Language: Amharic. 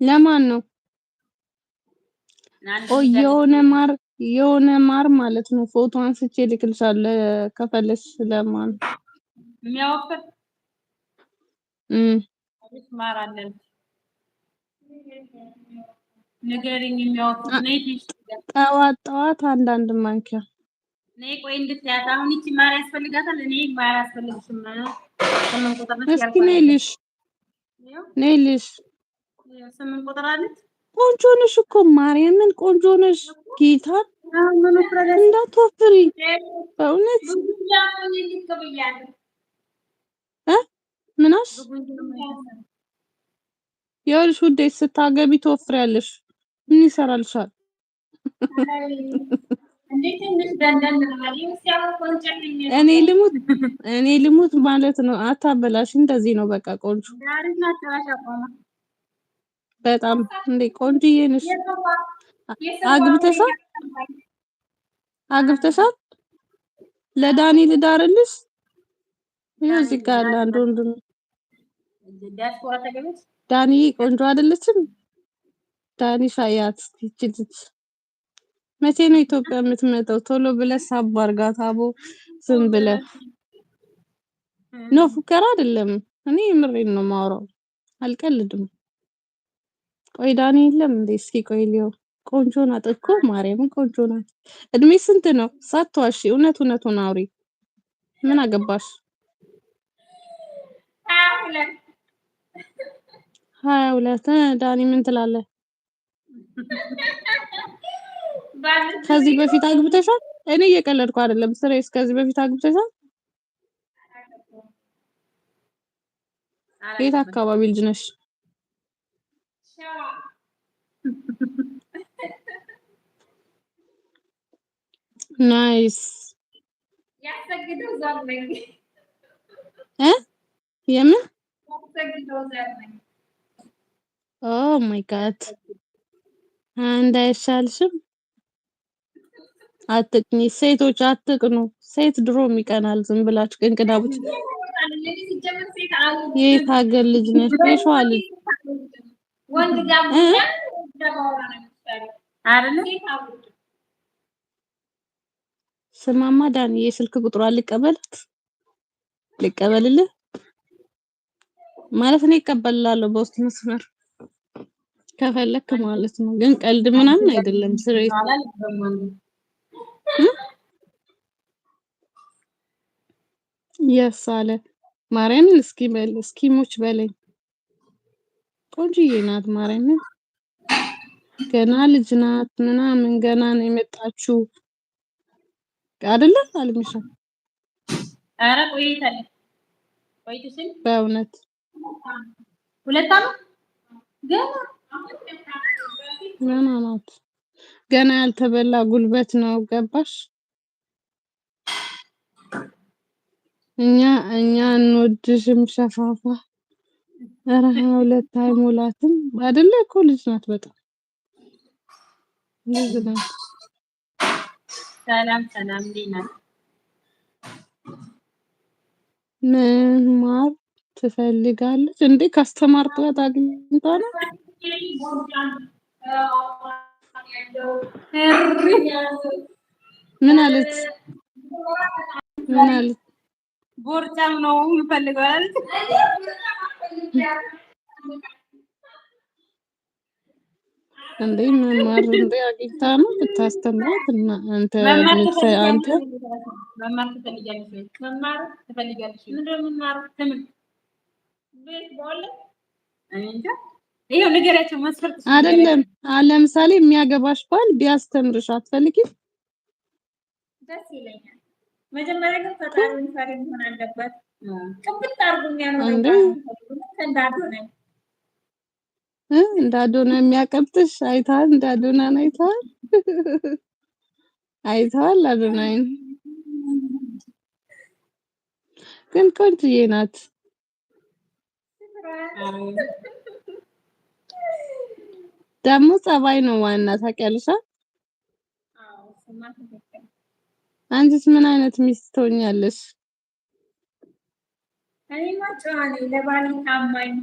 ለማን ነው? ናንተ ኦ የሆነ ማር ማለት ነው። ፎቶ አንስቼ ልክልሻለሁ ከፈለሽ ለማን የሚያወፍር እም ማር አለን ንገሪኝ። የሚያወፍር ነይ ጠዋት አንዳንድ ማንኪያ ነይ ቆይ እንድትያት። አሁን ይቺ ማር ያስፈልጋታል። እኔ ማር አያስፈልግሽም። ስምንት ቁጥር ነች እስኪ ያልኳት። ነይልሽ 8 ቁጥር አለች። ቆንጆ ነሽ እኮ ማርያምን ቆንጆ ነሽ። ጌታ እንዳትወፍሪ በእውነት ምናሽ ይኸውልሽ ውዴ ስታገቢ ትወፍሪያለሽ። ምን ይሰራልሻል? እኔ ልሙት ማለት ነው። አታበላሽ። እንደዚህ ነው በቃ ቆንጆ በጣም እንዴ ቆንጆዬ ነሽ። አግብተሻል? ለዳኒ ልዳርልሽ? ይኸው እዚህ ጋር አለ አንድ ወንድም። ዳኒ ቆንጆ አይደለችም? ዳኒ ሻያት ይችልች። መቼ ነው ኢትዮጵያ የምትመጣው? ቶሎ ብለህ ሳብ አድርጋት አቦ። ዝም ብለህ ነው ፉከራ አይደለም። እኔ የምሬን ነው የማወራው፣ አልቀልድም። ቆይ ዳኒ የለም እንዴ? እስኪ ቆይ ሊዮ ቆንጆ ናት እኮ ማርያምን ቆንጆ ናት። እድሜ ስንት ነው? ሳትዋሺ እውነቱን አውሪ። ምን አገባሽ? 22 ዳኒ ምን ትላለህ? ከዚህ በፊት አግብተሻል? እኔ እየቀለድኩ አይደለም ስሬስ። ከዚህ በፊት አግብተሻል? የት አካባቢ ልጅ ነሽ? ናይስ የምን ኦ ማይ ጋድ እንዳይሻልሽም አትቅኒ። ሴቶች አትቅኑ። ሴት ድሮም ይቀናል። ዝም ብላችሁ ቅንቅናቦች። የት ሀገር ልጅ ነሽ? የሸዋ ልጅ ስማማ ዳኒ የስልክ ቁጥሯን ልቀበልልህ ማለት ነው። ይቀበልላለሁ በውስጥ መስመር ከፈለክ ማለት ነው። ግን ቀልድ ምናምን አይደለም። ስሬት የሳለ ማርያምን እስኪ ሙች በለኝ። ቆንጆዬ ናት ማርያምን። ገና ልጅ ናት ምናምን ገና ነው የመጣችው አይደለ አልምሻ? ኧረ ቆይተሽ በእውነት 2 ዓመት ገና ናት። ገና ያልተበላ ጉልበት ነው። ገባሽ? እኛ እንወድሽም ሸፋፋ። ኧረ 22 አይሞላትም አይደለ እኮ ልጅ ናት። በጣም ልጅ ናት። ሰላም ዲና ምን ማር ትፈልጋለች እንዴ? ካስተማር ጥዋት አግኝታ ነው። ምን አለች? ቦርጫም ነው የምፈልገው አለች። እንዴ መማር እንዴ አግኝታ ነው ብታስተምራት እና አንተ መማር ትፈልጊያለሽ? ምንድነው የምማረው? ትምህርት ቤት በኋላ እንጃ። ይሄው ንገሪያቸው መስፈርት አይደለም። ለምሳሌ የሚያገባሽ ባል ቢያስተምርሽ አትፈልጊም? ደስ ይለኛል። መጀመሪያ ግን ፈጣሪውን ፈሪ መሆን አለበት። ቅብጥ አድርጎ የሚያኖረው እንዳዶነ እንዳዶነ የሚያቀብጥሽ አይተሃል? እንዳዶናን አይተሃል? አዶናይን ግን ቆንጆዬ ናት። ደግሞ ጸባይ ነው ዋና ታውቂያለሽ። አንቺስ ምን አይነት ሚስት ትሆኛለሽ? እኔማ ጨዋ ነኝ፣ ለባሌ ታማኝ